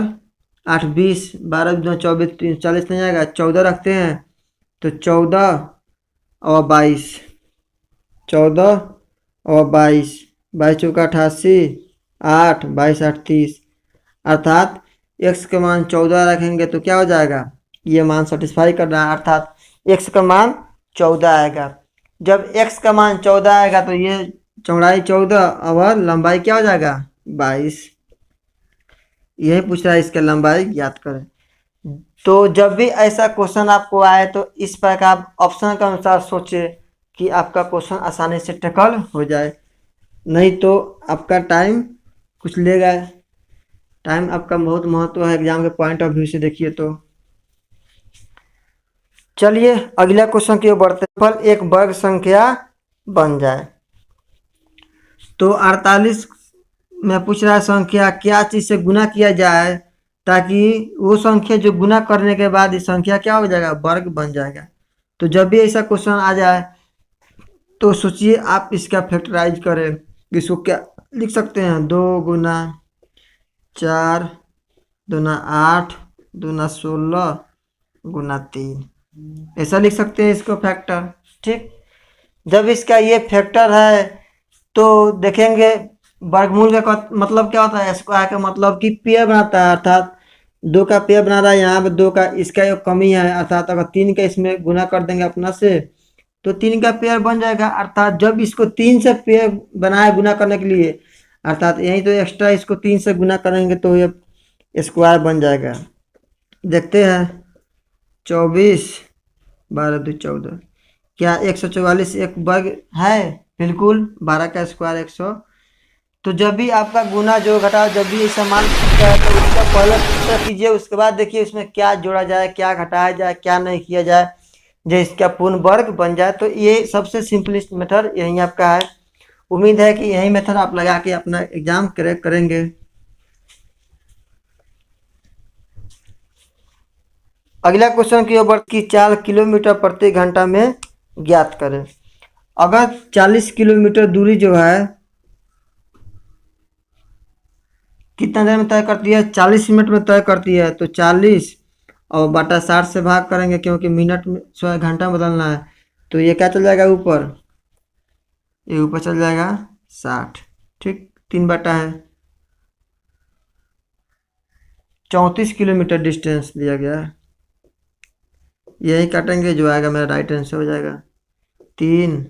8 20, 12 2 24 3 40 नहीं आएगा, 14 रखते हैं तो 14 और 22, 14 और 22, 22 चौका 88, 8 22 8 30, अर्थात x का मान 14 रखेंगे तो क्या हो जाएगा ये मान सेटिस्फाई कर रहा है, अर्थात x का मान 14 आएगा। जब x का मान 14 आएगा तो ये चौड़ाई 14 और लंबाई क्या हो जाएगा 22, यही पूछ रहा है इसका लंबाई ज्ञात करें। तो जब भी ऐसा क्वेश्चन आपको आए तो इस प्रकार आप ऑप्शन के अनुसार सोचे कि आपका क्वेश्चन आसानी से टैकल हो जाए, नहीं तो आपका टाइम कुछ लेगा। टाइम आपका बहुत महत्व है एग्जाम के पॉइंट ऑफ व्यू से देखिए तो। चलिए अगला क्वेश्चन की ओर बढ़ते हैं। फल एक वर्ग संख्या बन जाए। तो 48 में पूछ रहा है संख्या क्या चीज से गुना किया जाए ताकि वो संख्या जो गुना करने के बाद इस संख्या क्या हो जाएगा, वर्ग बन जाएगा। तो जब भी ऐसा क्वेश्चन आ जाए तो सोचिए आप इसका फैक्टराइज करें। इसको क्या लिख सकते हैं, 2 × 4 दूना 8 दूना 16 गुना 3, ऐसा लिख सकते हैं इसको फैक्टर। ठीक, जब इसका ये फैक्टर है तो देखेंगे वर्गमूल का मतलब क्या होता है, स्क्वायर का मतलब कि पेयर बनाता है, अर्थात 2 का पेयर बना रहा है, यहाँ पे 2 का इसका एक कमी है, अर्थात अगर 3 का इसमें गुना कर देंगे अपना से तो 3 का पेयर बन जाएगा। अर्थात जब इसको 3 से पेयर बनाए गुना करने के लिए, अर्थात यही तो एक्स्ट्रा इसको 3 से गुना करेंगे तो ये स्क्वायर बन जाएगा। देखते हैं 24 12 2 14, क्या 144 एक वर्ग है? बिल्कुल, 12 का स्क्वायर 100। तो जब भी आपका गुना जो घटा जब भी ऐसा मान है तो उसका पहले दूसरा कीजिए, उसके बाद देखिए उसमें क्या जोड़ा जाए, क्या घटाया जाए, क्या नहीं किया जाए, जो इसका पूर्ण वर्ग बन जाए। तो ये सबसे सिंपलेस्ट मेथड यही आपका है। उम्मीद है कि यही मेथड आप लगा के अपना एग्जाम क्रैक करेंगे। अगला क्वेश्चन की ओर की 4 किलोमीटर प्रति घंटा में ज्ञात करें। अगर 40 किलोमीटर दूरी जो है कितना देर में तय करती है, 40 मिनट में तय करती है, तो 40 और बटा 60 से भाग करेंगे क्योंकि मिनट में घंटा में बदलना है। तो ये क्या चल जाएगा ऊपर, ये ऊपर चल जाएगा 60। ठीक, 3 बटा है 34 किलोमीटर डिस्टेंस दिया गया है। यही काटेंगे, जो आएगा मेरा राइट आंसर हो जाएगा 3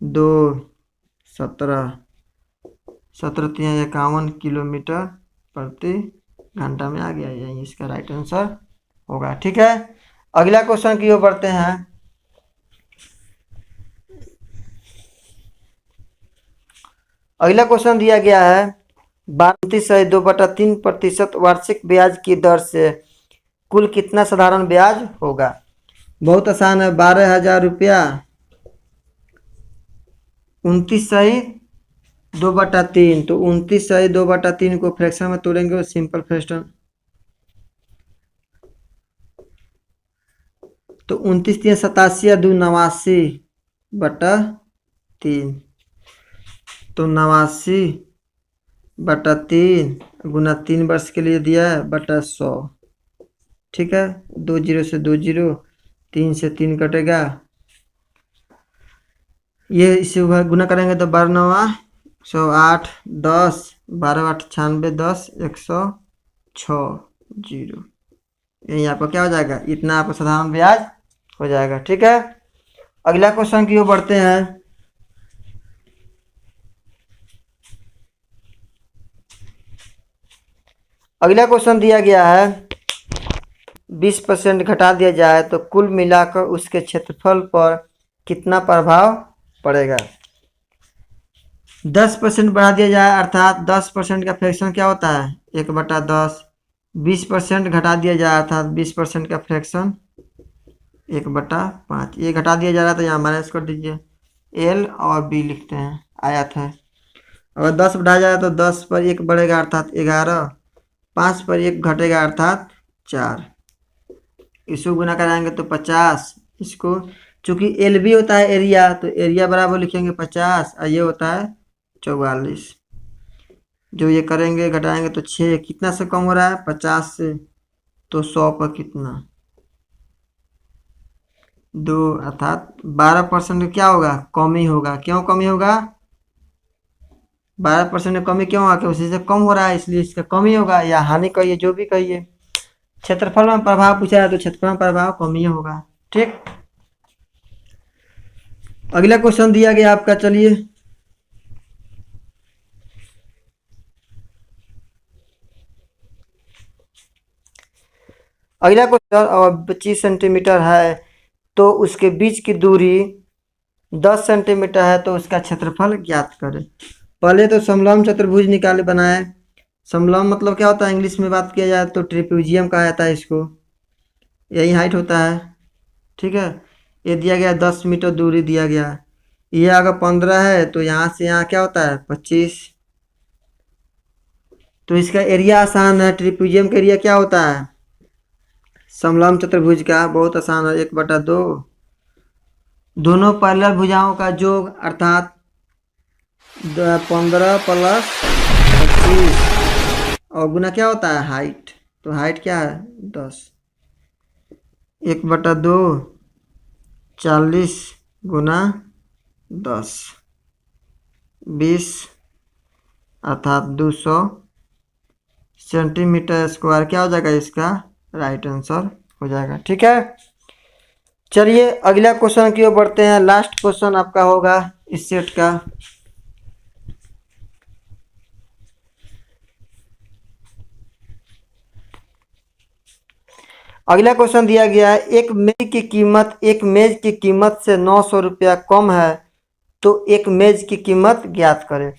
2 17 17 3 51 किलोमीटर प्रति घंटा में आ गया, यही इसका राइट आंसर होगा। ठीक है, अगला क्वेश्चन की ओर बढ़ते हैं। अगला क्वेश्चन दिया गया है 32.2/3% वार्षिक ब्याज की दर से कुल कितना साधारण ब्याज होगा। बहुत आसान है, 12,000 रुपया 29/2/3, तो 29/2/3 को फ्रैक्शन में तोड़ेंगे, सिंपल फ्रैक्शन। तो 29 3 87 2 89/3, तो 89/3 गुना 3 वर्ष के लिए दिया है बटा 100। ठीक है, 2 0 से 2 0, 3 से 3 कटेगा, ये इसे गुना करेंगे तो 12 9 108 10 12 8 96 10 106 0, यही आपका क्या हो जाएगा, इतना आपका साधारण ब्याज हो जाएगा। ठीक है, अगला क्वेश्चन की ओर बढ़ते हैं। अगला क्वेश्चन दिया गया है 20% घटा दिया जाए तो कुल मिलाकर उसके क्षेत्रफल पर कितना प्रभाव पड़ेगा। 10% बढ़ा दिया जाए, अर्थात 10% का फ्रैक्शन क्या होता है 1/10। 20% घटा दिया जाए, अर्थात 20% का फ्रैक्शन 1/5। ये घटा दिया जा रहा है तो यहाँ माइनस कर दीजिए, एल और बी लिखते हैं, आयत है। अगर 10 बढ़ाया जाए तो 10 पर 1 बढ़ेगा अर्थात 11, 5 पर 1 घटेगा अर्थात 4, इसको गुना कराएंगे तो 50। इसको चूंकि एल बी होता है एरिया, तो एरिया बराबर लिखेंगे 50 और ये होता है 44। जो ये करेंगे घटाएंगे तो 6 कितना से कम हो रहा है 50 से, तो 100 पर कितना 2, अर्थात 12% क्या होगा, कमी होगा। क्यों कमी होगा, 12% कमी क्यों होगा, उसी से कम हो रहा है इसलिए इसका कमी होगा, या हानि कहिए जो भी कहिए। क्षेत्रफल में प्रभाव पूछा है तो क्षेत्रफल में प्रभाव कमी होगा। ठीक, अगला क्वेश्चन दिया गया आपका, चलिए अगला क्वेश्चन। और 25 सेंटीमीटर है तो उसके बीच की दूरी 10 सेंटीमीटर है तो उसका क्षेत्रफल ज्ञात करें। पहले तो समलंब चतुर्भुज निकाले बनाए। समलंब मतलब क्या होता है, इंग्लिश में बात किया जाए तो ट्रिप्यूजियम कहा जाता है इसको। यही हाइट होता है, ठीक है। ये दिया गया 10 मीटर दूरी दिया गया। ये अगर 15 है तो यहाँ से यहाँ क्या होता है 25। तो इसका एरिया आसान है। ट्रिप्यूजियम का एरिया क्या होता है समलंब चतुर्भुज का, बहुत आसान है, 1/2। दोनों पैरेलल भुजाओं का योग अर्थात 15 प्लस 25 और गुना क्या होता है हाइट। तो हाइट क्या है 10। 1/2 40 गुना 10 20 अर्थात 200 सेंटीमीटर स्क्वायर क्या हो जाएगा इसका राइट आंसर हो जाएगा, ठीक है। चलिए अगला क्वेश्चन की ओर बढ़ते हैं। लास्ट क्वेश्चन आपका होगा इस सेट का। अगला क्वेश्चन दिया गया है, एक मेज की कीमत से 900 रुपया कम है तो एक मेज की कीमत ज्ञात करें।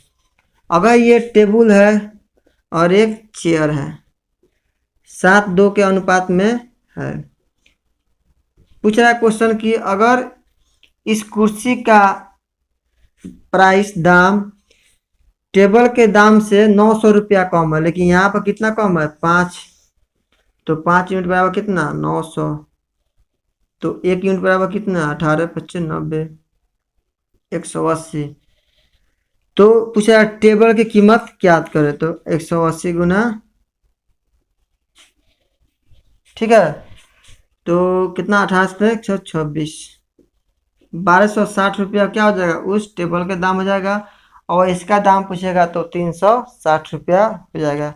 अगर ये टेबल है और एक चेयर है, 7:2 के अनुपात में है। पूछ रहा है क्वेश्चन कि अगर इस कुर्सी का प्राइस दाम टेबल के दाम से 900 रुपया कम है, लेकिन यहाँ पर कितना कम है 5। तो 5 यूनिट बराबर कितना 900। तो 1 यूनिट बराबर कितना 18 25 90 180। तो पूछा टेबल की कीमत ज्ञात करे, तो 180 गुना, ठीक है। तो कितना 18 से 126 1260 रुपया क्या हो जाएगा उस टेबल का दाम हो जाएगा। और इसका दाम पूछेगा तो 360 रुपया हो जाएगा।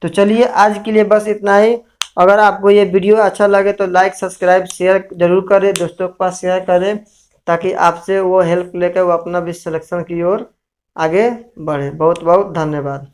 तो चलिए आज के लिए बस इतना ही। अगर आपको ये वीडियो अच्छा लगे तो लाइक सब्सक्राइब शेयर जरूर करें, दोस्तों के पास शेयर करें ताकि आपसे वो हेल्प लेकर वो अपना भी सिलेक्शन की ओर आगे बढ़े। बहुत बहुत धन्यवाद।